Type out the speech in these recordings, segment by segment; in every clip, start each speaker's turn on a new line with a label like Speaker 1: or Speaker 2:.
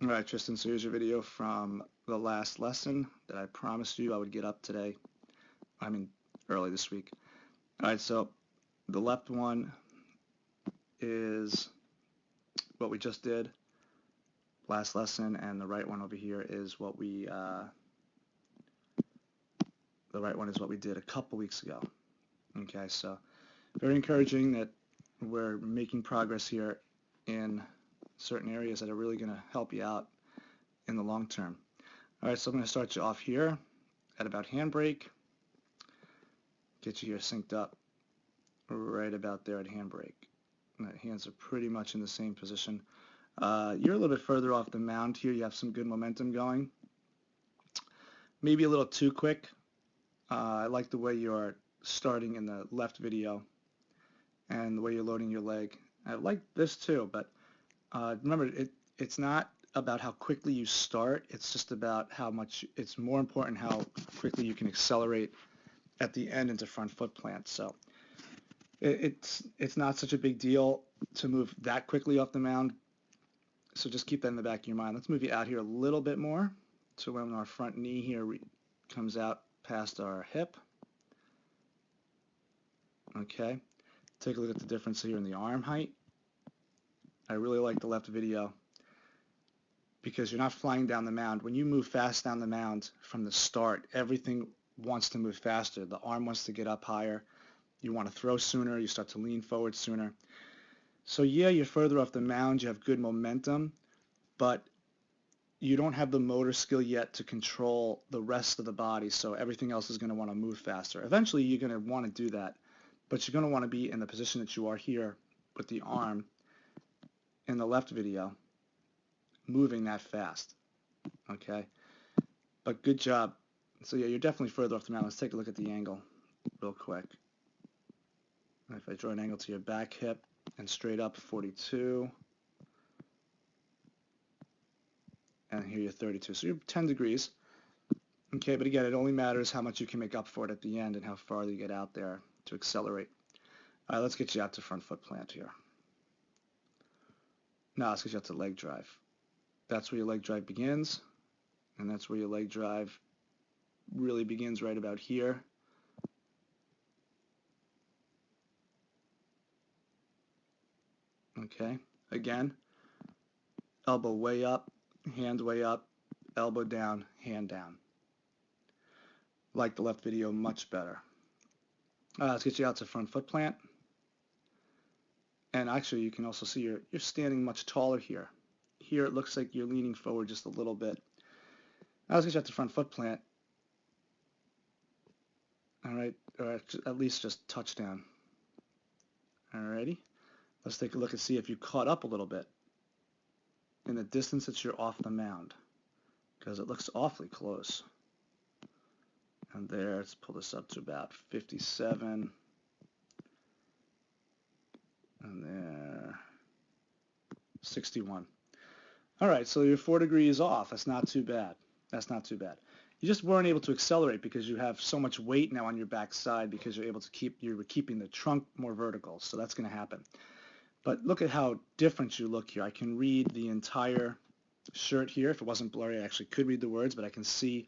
Speaker 1: Alright, Tristan, so here's your video from the last lesson that I promised you I would get up today. Early this week. Alright, so the left one is what we just did last lesson, and the right one over here is what we did a couple weeks ago. Okay, so very encouraging that we're making progress here in certain areas that are really going to help you out in the long term. Alright, so I'm going to start you off here at about handbrake. Get you here synced up right about there at handbrake. The hands are pretty much in the same position. You're a little bit further off the mound here. You have some good momentum going. Maybe a little too quick. I like the way you're starting in the left video and the way you're loading your leg. I like this too, but remember, it's not about how quickly you start. It's just about it's more important how quickly you can accelerate at the end into front foot plant. So it's not such a big deal to move that quickly off the mound. So just keep that in the back of your mind. Let's move you out here a little bit more. So when our front knee here comes out past our hip. Okay. Take a look at the difference here in the arm height. I really like the left video because you're not flying down the mound. When you move fast down the mound from the start, everything wants to move faster. The arm wants to get up higher. You want to throw sooner. You start to lean forward sooner. So yeah, you're further off the mound. You have good momentum, but you don't have the motor skill yet to control the rest of the body, so everything else is going to want to move faster. Eventually, you're going to want to do that, but you're going to want to be in the position that you are here with the arm in the left video, moving that fast. Okay? But good job. So yeah, you're definitely further off the mound. Let's take a look at the angle real quick. If I draw an angle to your back hip and straight up, 42. And here you're 32. So you're 10 degrees. Okay, but again, it only matters how much you can make up for it at the end and how far you get out there to accelerate. All right, let's get you out to front foot plant here. Now let's get you out to leg drive. That's where your leg drive begins, and that's where your leg drive really begins right about here. Okay, again, elbow way up, hand way up, elbow down, hand down. Like the left video much better. Let's get you out to front foot plant. And actually, you can also see you're standing much taller here. Here it looks like you're leaning forward just a little bit. Now let's get you out to front foot plant. All right, or at least just touchdown. Alrighty. Let's take a look and see if you caught up a little bit in the distance that you're off the mound, because it looks awfully close. And there, let's pull this up to about 57. And there, 61. All right, so you're 4 degrees off. That's not too bad. That's not too bad. You just weren't able to accelerate because you have so much weight now on your back side because you're keeping the trunk more vertical. So that's going to happen. But look at how different you look here. I can read the entire shirt here. If it wasn't blurry, I actually could read the words, but I can see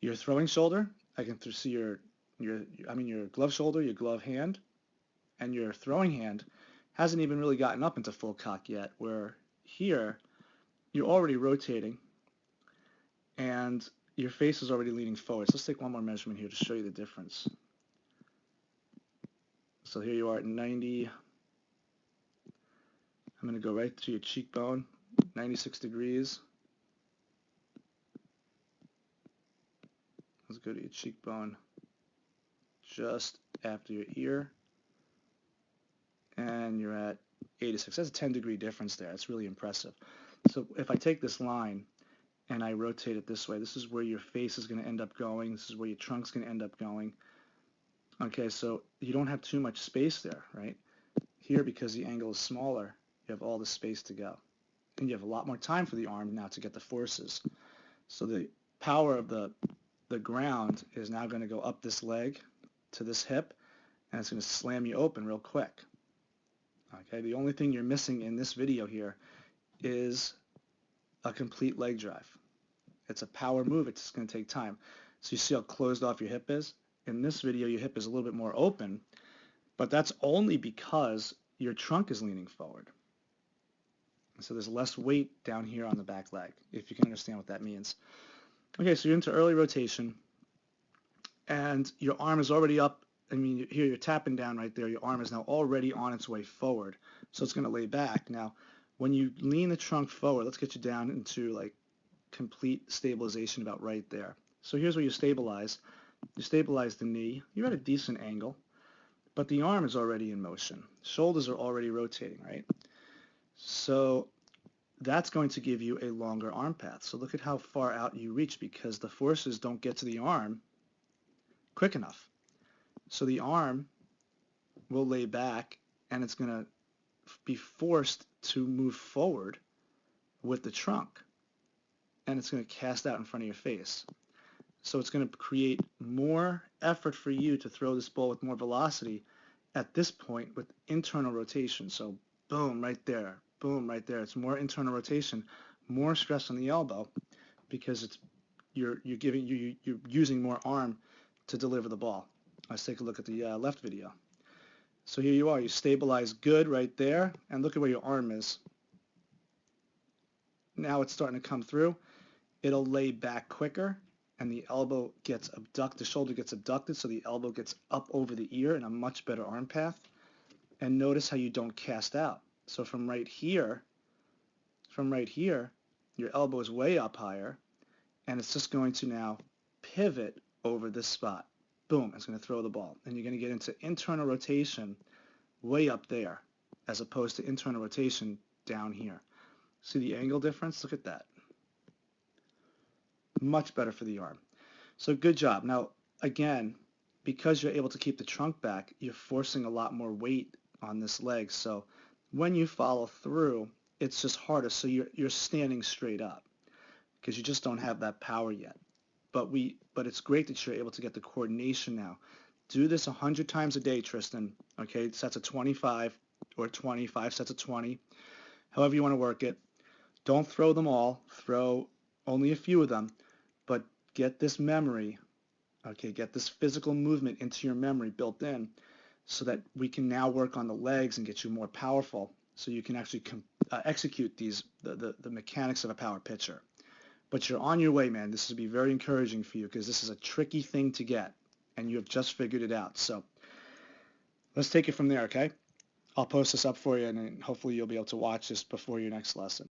Speaker 1: your throwing shoulder. I can see your glove shoulder, your glove hand, and your throwing hand hasn't even really gotten up into full cock yet, where here you're already rotating and your face is already leaning forward. So let's take one more measurement here to show you the difference. So here you are at 90. I'm going to go right to your cheekbone, 96 degrees. Let's go to your cheekbone just after your ear. And you're at 86. That's a 10-degree difference there. That's really impressive. So if I take this line and I rotate it this way, this is where your face is going to end up going. This is where your trunk's going to end up going. Okay, so you don't have too much space there, right? Here, because the angle is smaller, you have all the space to go. And you have a lot more time for the arm now to get the forces. So the power of the ground is now going to go up this leg to this hip, and it's going to slam you open real quick. Okay, the only thing you're missing in this video here is a complete leg drive. It's a power move. It's just going to take time. So you see how closed off your hip is? In this video, your hip is a little bit more open, but that's only because your trunk is leaning forward. So there's less weight down here on the back leg, if you can understand what that means. Okay, so you're into early rotation, and your arm is already up. I mean, here you're tapping down right there. Your arm is now already on its way forward, so it's going to lay back. Now, when you lean the trunk forward, let's get you down into like complete stabilization about right there. So here's where you stabilize. You stabilize the knee. You're at a decent angle, but the arm is already in motion. Shoulders are already rotating, right? So that's going to give you a longer arm path. So look at how far out you reach because the forces don't get to the arm quick enough. So the arm will lay back and it's going to be forced to move forward with the trunk, and it's going to cast out in front of your face. So it's going to create more effort for you to throw this ball with more velocity at this point with internal rotation. So boom, right there. Boom, right there. It's more internal rotation, more stress on the elbow because you're using more arm to deliver the ball. Let's take a look at the left video. So here you are. You stabilize good right there, and look at where your arm is. Now it's starting to come through. It'll lay back quicker, and the elbow gets abducted, the shoulder gets abducted, so the elbow gets up over the ear in a much better arm path. And notice how you don't cast out. So from right here, your elbow is way up higher, and it's just going to now pivot over this spot. Boom, it's going to throw the ball. And you're going to get into internal rotation way up there, as opposed to internal rotation down here. See the angle difference? Look at that. Much better for the arm. So good job. Now, again, because you're able to keep the trunk back, you're forcing a lot more weight on this leg. So when you follow through, it's just harder. So you're standing straight up because you just don't have that power yet. But it's great that you're able to get the coordination now. Do this 100 times a day, Tristan. Okay, sets of 25 or 25 sets of 20, however you want to work it. Don't throw them all. Throw only a few of them, but get this memory. Okay, get this physical movement into your memory built in, so that we can now work on the legs and get you more powerful, so you can actually execute the mechanics of a power pitcher. But you're on your way, man. This will be very encouraging for you because this is a tricky thing to get, and you have just figured it out. So let's take it from there, okay? I'll post this up for you, and then hopefully you'll be able to watch this before your next lesson.